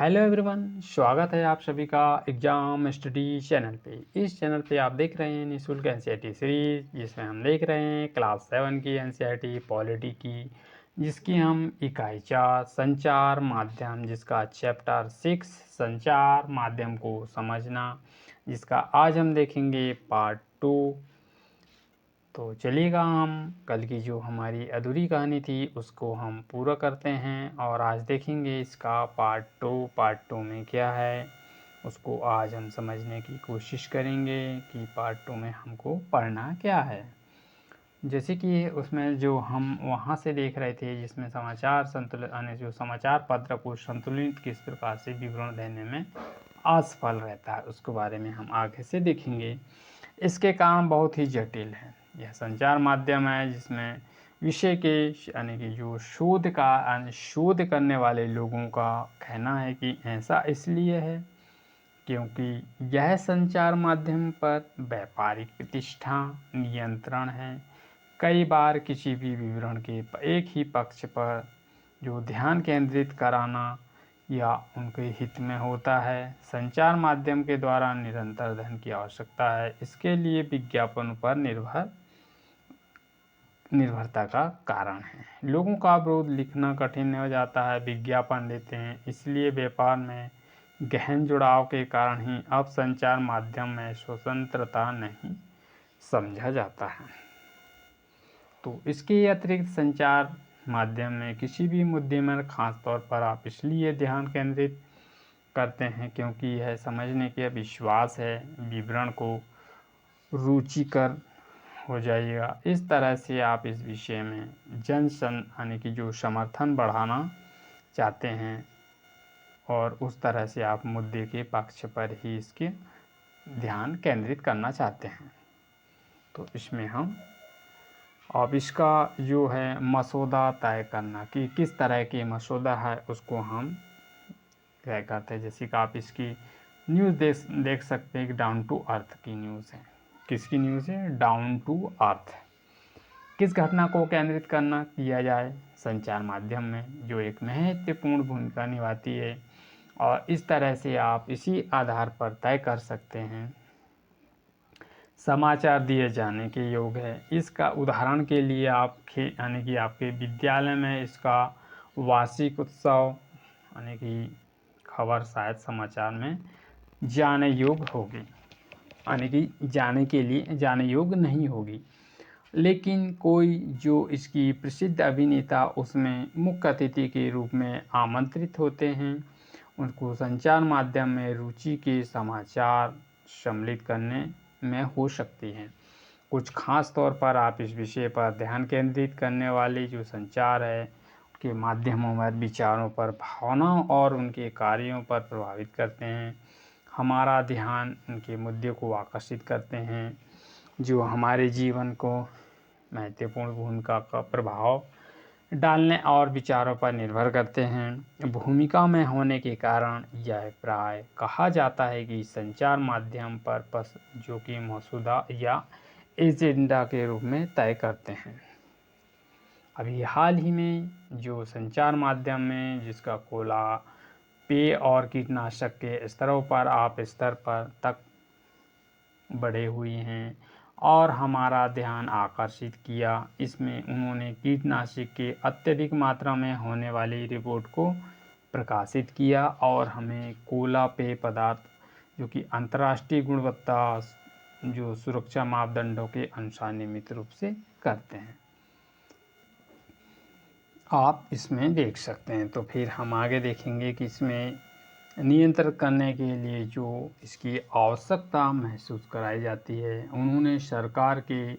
Hello everyone, स्वागत है आप सभी का एग्ज़ाम स्टडी चैनल पे। इस चैनल पे आप देख रहे हैं निःशुल्क एनसीईआरटी सीरीज़, जिसमें हम देख रहे हैं क्लास 7 की एनसीईआरटी पॉलिटी की, जिसकी हम इकाई 4 संचार माध्यम, जिसका चैप्टर 6 संचार माध्यम को समझना, जिसका आज हम देखेंगे पार्ट 2। तो चलिएगा, हम कल की जो हमारी अधूरी कहानी थी उसको हम पूरा करते हैं और आज देखेंगे इसका पार्ट 2 में क्या है उसको आज हम समझने की कोशिश करेंगे कि पार्ट 2 में हमको पढ़ना क्या है। जैसे कि उसमें जो हम वहाँ से देख रहे थे, जिसमें समाचार संतुलन यानी जो समाचार पत्र को संतुलित किस प्रकार से विवरण देने में असफल रहता है, उसके बारे में हम आगे से देखेंगे। इसके काम बहुत ही जटिल हैं। यह संचार माध्यम है जिसमें विषय के यानी कि जो शोध करने वाले लोगों का कहना है कि ऐसा इसलिए है क्योंकि यह संचार माध्यम पर व्यापारिक प्रतिष्ठा नियंत्रण है। कई बार किसी भी विवरण के एक ही पक्ष पर जो ध्यान केंद्रित कराना या उनके हित में होता है। संचार माध्यम के द्वारा निरंतर धन की आवश्यकता है। इसके लिए विज्ञापन पर निर्भरता का कारण है। लोगों का विरोध लिखना कठिन हो जाता है, विज्ञापन देते हैं। इसलिए व्यापार में गहन जुड़ाव के कारण ही अब संचार माध्यम में स्वतंत्रता नहीं समझा जाता है। तो इसके अतिरिक्त संचार माध्यम में किसी भी मुद्दे में खास तौर पर आप इसलिए ध्यान केंद्रित करते हैं क्योंकि यह समझने के विश्वास है, विवरण को रुचिकर हो जाएगा। इस तरह से आप इस विषय में यानी कि जो समर्थन बढ़ाना चाहते हैं और उस तरह से आप मुद्दे के पक्ष पर ही इसके ध्यान केंद्रित करना चाहते हैं। तो इसमें हम अब इसका जो है मसौदा तय करना कि किस तरह के मसौदा है उसको हम तय करते हैं। जैसे कि आप इसकी न्यूज़ देख सकते हैं कि डाउन टू अर्थ की न्यूज़ है। किसकी न्यूज़ है? Down to earth. किस घटना को केंद्रित करना किया जाए संचार माध्यम में, जो एक महत्वपूर्ण भूमिका निभाती है, और इस तरह से आप इसी आधार पर तय कर सकते हैं। समाचार दिए जाने के योग है। इसका उदाहरण के लिए आप यानी कि आपके विद्यालय में इसका वार्षिक उत्सव यानी कि खबर शायद समाचार में जाने योग होगी, यानी कि जाने योग नहीं होगी। लेकिन कोई जो इसकी प्रसिद्ध अभिनेता उसमें मुख्य अतिथि के रूप में आमंत्रित होते हैं, उनको संचार माध्यम में रुचि के समाचार सम्मिलित करने में हो सकती हैं। कुछ खास तौर पर आप इस विषय पर ध्यान केंद्रित करने वाले जो संचार है के माध्यमों में विचारों पर, भावनाओं और उनके कार्यों पर प्रभावित करते हैं। हमारा ध्यान उनके मुद्दे को आकर्षित करते हैं, जो हमारे जीवन को महत्वपूर्ण भूमिका का प्रभाव डालने और विचारों पर निर्भर करते हैं। भूमिका में होने के कारण यह प्राय कहा जाता है कि संचार माध्यम पर जो कि मसौदा या एजेंडा के रूप में तय करते हैं। अभी हाल ही में जो संचार माध्यम में जिसका कोला पेय और कीटनाशक के स्तरों पर तक बढ़े हुए हैं और हमारा ध्यान आकर्षित किया। इसमें उन्होंने कीटनाशक के अत्यधिक मात्रा में होने वाली रिपोर्ट को प्रकाशित किया और हमें कोला पेय पदार्थ जो कि अंतर्राष्ट्रीय गुणवत्ता जो सुरक्षा मापदंडों के अनुसार नियमित रूप से करते हैं, आप इसमें देख सकते हैं। तो फिर हम आगे देखेंगे कि इसमें नियंत्रण करने के लिए जो इसकी आवश्यकता महसूस कराई जाती है, उन्होंने सरकार के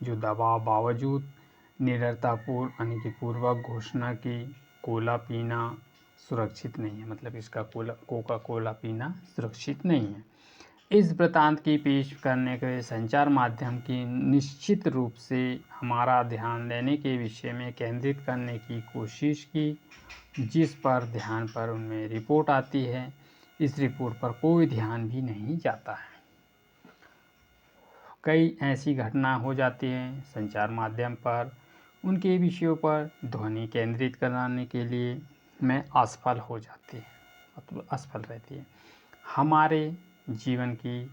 जो दबाव बावजूद निरंतरतापूर्ण यानी कि पूर्वक घोषणा की कोला पीना सुरक्षित नहीं है, मतलब इसका कोका कोला पीना सुरक्षित नहीं है। इस वृत्तांत की पेश करने के संचार माध्यम की निश्चित रूप से हमारा ध्यान देने के विषय में केंद्रित करने की कोशिश की, जिस पर ध्यान पर उनमें रिपोर्ट आती है, इस रिपोर्ट पर कोई ध्यान भी नहीं जाता है। कई ऐसी घटना हो जाती हैं संचार माध्यम पर, उनके विषयों पर ध्वनि केंद्रित कराने के लिए में असफल हो जाती है। मतलब असफल रहती है, हमारे जीवन की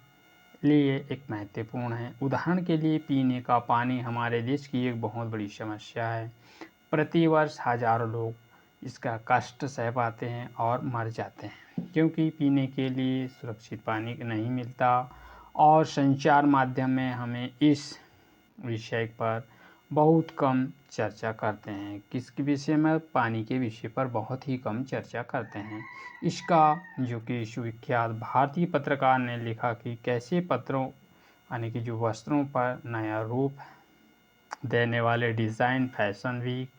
लिए एक महत्वपूर्ण है। उदाहरण के लिए पीने का पानी हमारे देश की एक बहुत बड़ी समस्या है। प्रतिवर्ष हजारों लोग इसका कष्ट सह पाते हैं और मर जाते हैं, क्योंकि पीने के लिए सुरक्षित पानी नहीं मिलता। और संचार माध्यम में हमें इस विषय पर बहुत कम चर्चा करते हैं। किस विषय में? पानी के विषय पर बहुत ही कम चर्चा करते हैं। इसका जो कि सुविख्यात भारतीय पत्रकार ने लिखा कि कैसे पत्रों यानी कि जो वस्त्रों पर नया रूप देने वाले डिज़ाइन फैशन वीक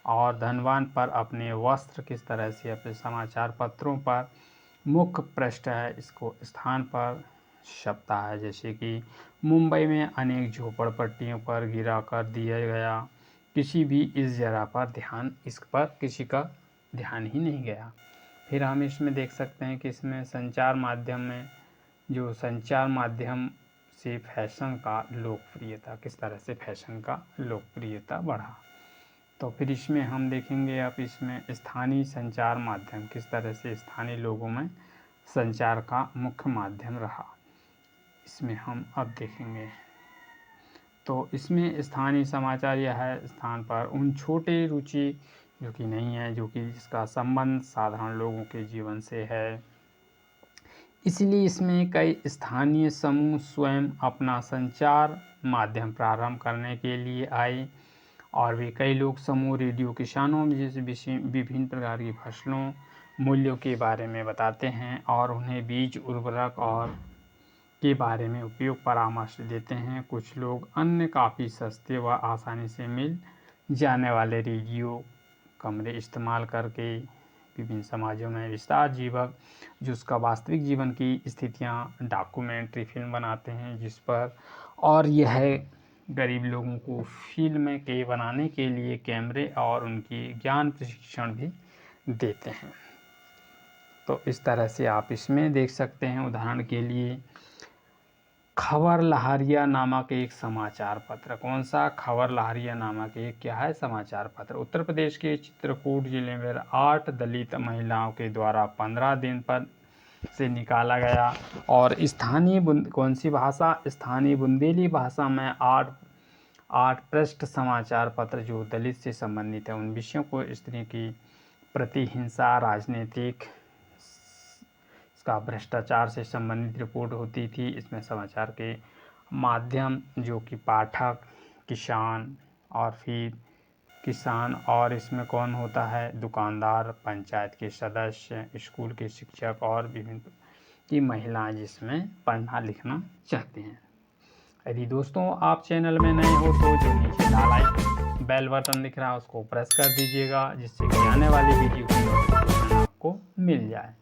और धनवान पर अपने वस्त्र किस तरह से अपने समाचार पत्रों पर मुख्य पृष्ठ है इसको स्थान पर छपता है। जैसे कि मुंबई में अनेक झोपड़पट्टियों पर गिरा कर दिया गया, किसी भी इस जगह पर इस पर किसी का ध्यान ही नहीं गया। फिर हम इसमें देख सकते हैं कि इसमें संचार माध्यम में जो संचार माध्यम से फैशन का लोकप्रियता किस तरह से फैशन का लोकप्रियता बढ़ा। तो फिर इसमें हम देखेंगे अब इसमें स्थानीय संचार माध्यम किस तरह से स्थानीय लोगों में संचार का मुख्य माध्यम रहा, इसमें हम अब देखेंगे। तो इसमें स्थानीय समाचार यह है स्थान पर उन छोटे रुचि जो कि नहीं है, जो कि जिसका संबंध साधारण लोगों के जीवन से है। इसलिए इसमें कई स्थानीय समूह स्वयं अपना संचार माध्यम प्रारंभ करने के लिए आए और वे कई लोग समूह रेडियो किसानों जैसे विभिन्न प्रकार की फसलों मूल्यों के बारे में बताते हैं और उन्हें बीज उर्वरक और के बारे में उपयोग परामर्श देते हैं। कुछ लोग अन्य काफ़ी सस्ते व आसानी से मिल जाने वाले रेडियो कमरे इस्तेमाल करके विभिन्न समाजों में विस्तार जीवक जो उसका वास्तविक जीवन की स्थितियाँ डॉक्यूमेंट्री फिल्म बनाते हैं जिस पर, और यह गरीब लोगों को फिल्म के बनाने के लिए कैमरे और उनकी ज्ञान प्रशिक्षण भी देते हैं। तो इस तरह से आप इसमें देख सकते हैं। उदाहरण के लिए खबर लहरिया नामक एक समाचार पत्र, कौन सा? खबर लहरिया नामक एक क्या है? समाचार पत्र। उत्तर प्रदेश के चित्रकूट जिले में 8 दलित महिलाओं के द्वारा 15 दिन पर से निकाला गया और स्थानीय कौन सी भाषा? स्थानीय बुंदेली भाषा में 8 पृष्ठ समाचार पत्र जो दलित से संबंधित है उन विषयों को स्त्री की प्रति हिंसा, राजनीतिक का भ्रष्टाचार से संबंधित रिपोर्ट होती थी। इसमें समाचार के माध्यम जो कि पाठक किसान और इसमें कौन होता है? दुकानदार, पंचायत के सदस्य, स्कूल के शिक्षक और विभिन्न की महिलाएं जिसमें पढ़ना लिखना चाहती हैं। यदि दोस्तों आप चैनल में नए हो तो जो नीचे लाल बेल बटन दिख रहा है उसको प्रेस कर दीजिएगा जिससे कि आने वाली वीडियो की नोटिफिकेशन आपको मिल जाए।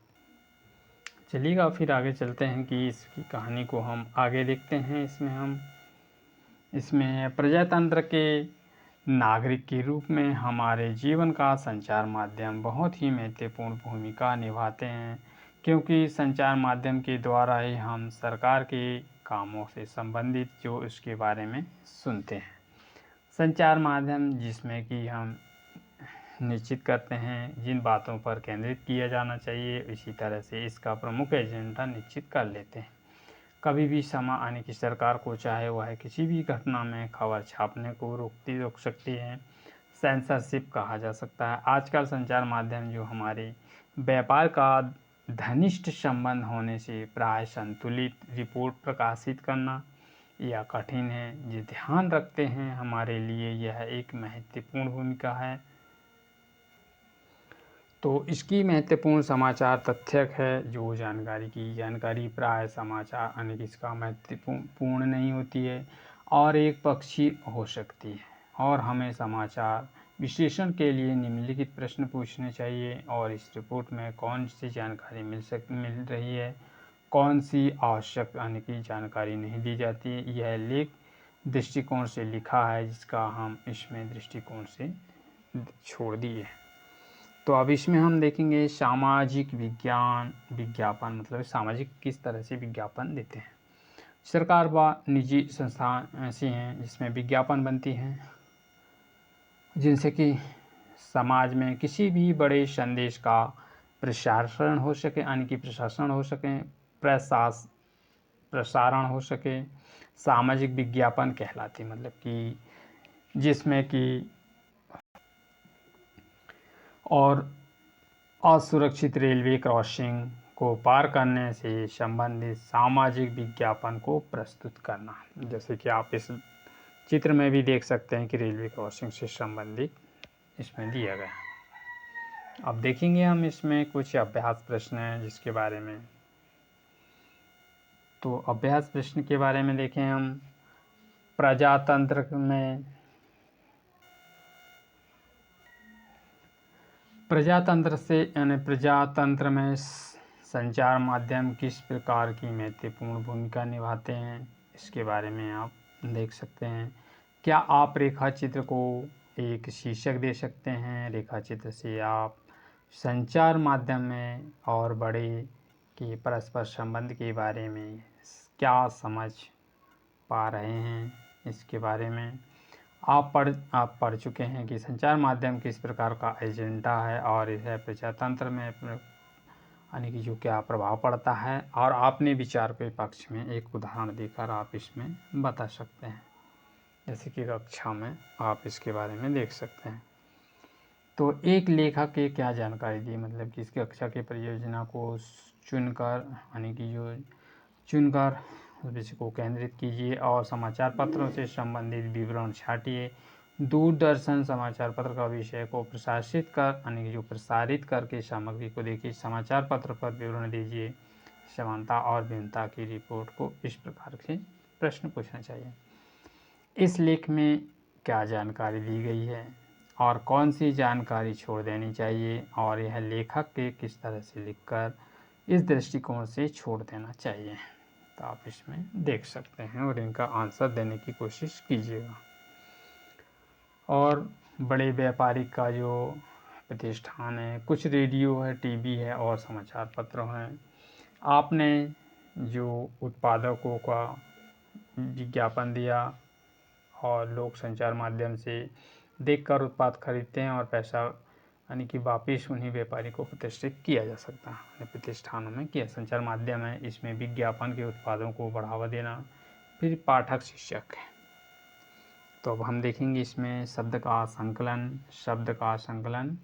चलिएगा फिर आगे चलते हैं कि इसकी कहानी को हम आगे देखते हैं। इसमें प्रजातंत्र के नागरिक के रूप में हमारे जीवन का संचार माध्यम बहुत ही महत्वपूर्ण भूमिका निभाते हैं, क्योंकि संचार माध्यम के द्वारा ही हम सरकार के कामों से संबंधित जो इसके बारे में सुनते हैं। संचार माध्यम जिसमें कि हम निश्चित करते हैं जिन बातों पर केंद्रित किया जाना चाहिए, इसी तरह से इसका प्रमुख एजेंडा निश्चित कर लेते हैं। कभी भी यानी कि सरकार को चाहे वह किसी भी घटना में खबर छापने को रोक सकती है, सेंसरशिप कहा जा सकता है। आजकल संचार माध्यम जो हमारे व्यापार का घनिष्ठ संबंध होने से प्राय संतुलित रिपोर्ट प्रकाशित करना या कठिन है, जो ध्यान रखते हैं हमारे लिए यह एक महत्वपूर्ण भूमिका है। तो इसकी महत्वपूर्ण समाचार तथ्यक है जो जानकारी प्राय समाचार यानी कि इसका महत्वपूर्ण नहीं होती है और एक पक्षी हो सकती है, और हमें समाचार विश्लेषण के लिए निम्नलिखित प्रश्न पूछने चाहिए और इस रिपोर्ट में कौन सी जानकारी मिल रही है, कौन सी आवश्यक यानी कि जानकारी नहीं दी जाती है। यह लेख दृष्टिकोण से लिखा है जिसका हम इसमें दृष्टिकोण से छोड़ दिए। तो अब इसमें हम देखेंगे सामाजिक विज्ञापन मतलब सामाजिक किस तरह से विज्ञापन देते हैं। सरकार व निजी संस्थान ऐसी हैं जिसमें विज्ञापन बनती हैं जिनसे कि समाज में किसी भी बड़े संदेश का प्रशासन हो सके, यानी कि प्रशासन हो सके, प्रसारण हो सके। सामाजिक विज्ञापन कहलाती, मतलब कि जिसमें कि और असुरक्षित रेलवे क्रॉसिंग को पार करने से संबंधित सामाजिक विज्ञापन को प्रस्तुत करना। जैसे कि आप इस चित्र में भी देख सकते हैं कि रेलवे क्रॉसिंग से संबंधित इसमें दिया गया। अब देखेंगे हम इसमें कुछ अभ्यास प्रश्न हैं जिसके बारे में। तो अभ्यास प्रश्न के बारे में देखें हम। प्रजातंत्र में संचार माध्यम किस प्रकार की महत्वपूर्ण भूमिका निभाते हैं, इसके बारे में आप देख सकते हैं। क्या आप रेखा चित्र को एक शीर्षक दे सकते हैं? रेखा चित्र से आप संचार माध्यम में और बड़े के परस्पर संबंध के बारे में क्या समझ पा रहे हैं, इसके बारे में आप पढ़ चुके हैं कि संचार माध्यम किस प्रकार का एजेंडा है और यह प्रजातंत्र में यानी कि जो क्या प्रभाव पड़ता है, और आपने विचार के पक्ष में एक उदाहरण देकर आप इसमें बता सकते हैं। जैसे कि कक्षा में आप इसके बारे में देख सकते हैं। तो एक लेखक के क्या जानकारी दी, मतलब कि इसकी कक्षा के परियोजना को चुनकर यानी कि जो चुनकर विषय को केंद्रित कीजिए और समाचार पत्रों से संबंधित विवरण छाटिए। दूरदर्शन समाचार पत्र का विषय को प्रशासित कर यानी कि जो प्रसारित करके सामग्री को देखिए। समाचार पत्र पर विवरण दीजिए। समानता और भिन्नता की रिपोर्ट को इस प्रकार से प्रश्न पूछना चाहिए। इस लेख में क्या जानकारी दी गई है और कौन सी जानकारी छोड़ देनी चाहिए, और यह लेखक के किस तरह से लिखकर इस दृष्टिकोण से छोड़ देना चाहिए, तो आप इसमें देख सकते हैं और इनका आंसर देने की कोशिश कीजिएगा। और बड़े व्यापारिक का जो प्रतिष्ठान है, कुछ रेडियो है, टीवी है और समाचार पत्र हैं। आपने जो उत्पादकों का विज्ञापन दिया और लोग संचार माध्यम से देखकर उत्पाद खरीदते हैं और पैसा यानी कि वापिस उन्हीं व्यापारी को प्रतिष्ठित किया जा सकता है, प्रतिष्ठानों में किया। संचार माध्यम है, इसमें विज्ञापन के उत्पादों को बढ़ावा देना। फिर पाठक शीर्षक है, तो अब हम देखेंगे इसमें शब्द का संकलन।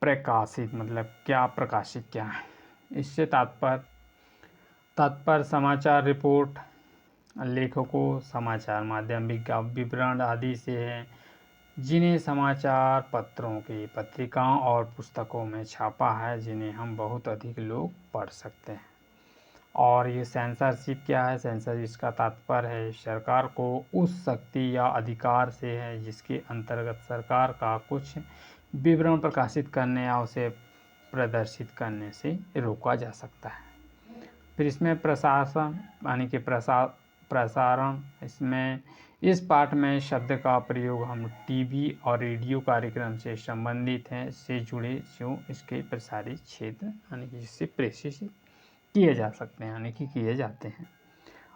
प्रकाशित मतलब क्या, प्रकाशित क्या है, इससे तात्पर्य समाचार रिपोर्ट, लेखकों, समाचार माध्यम, विवरण आदि से है, जिन्हें समाचार पत्रों की पत्रिकाओं और पुस्तकों में छापा है, जिन्हें हम बहुत अधिक लोग पढ़ सकते हैं। और ये सेंसरशिप क्या है? सेंसरशिप इसका तात्पर्य है सरकार को उस शक्ति या अधिकार से है जिसके अंतर्गत सरकार का कुछ विवरण प्रकाशित करने या उसे प्रदर्शित करने से रोका जा सकता है। फिर इसमें प्रशासन यानी कि प्रसारण, इसमें इस पाठ में शब्द का प्रयोग हम टीवी और रेडियो कार्यक्रम से संबंधित हैं, से जुड़े जो इसके प्रसारित क्षेत्र यानी कि जिससे प्रेषित किए जा सकते हैं यानी कि किए जाते हैं।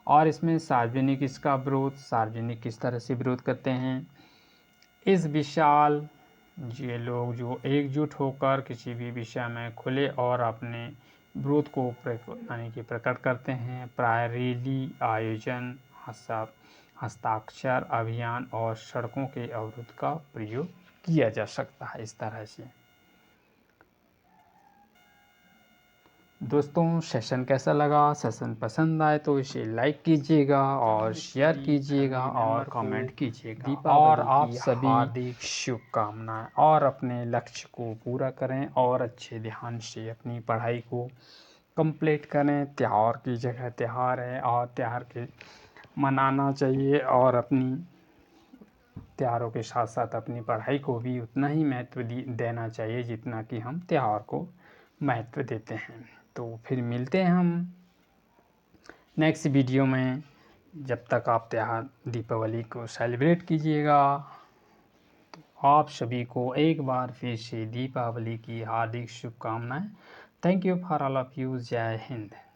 और इसमें सार्वजनिक, इसका विरोध, सार्वजनिक किस तरह से विरोध करते हैं। इस विशाल ये लोग जो एकजुट होकर किसी भी विषय में खुले और अपने विरोध को यानी कि प्रकट करते हैं। प्राय रैली, आयोजन, हस्ताक्षर अभियान और सड़कों के अवरोध का प्रयोग किया जा सकता है इस तरह से। दोस्तों सेशन कैसा लगा? सेशन पसंद आए तो इसे लाइक कीजिएगा और शेयर कीजिएगा और कमेंट कीजिएगा। और आप सभी हार्दिक शुभकामनाएं, और अपने लक्ष्य को पूरा करें और अच्छे ध्यान से अपनी पढ़ाई को कंप्लीट करें। त्यौहार की जगह त्यौहार है और त्यौहार के मनाना चाहिए, और अपनी त्योहारों के साथ साथ अपनी पढ़ाई को भी उतना ही महत्व देना चाहिए जितना कि हम त्यौहार को महत्व देते हैं। तो फिर मिलते हैं हम नेक्स्ट वीडियो में। जब तक आप त्यौहार दीपावली को सेलिब्रेट कीजिएगा। तो आप सभी को एक बार फिर से दीपावली की हार्दिक शुभकामनाएं। Thank you for all of you. जय हिंद।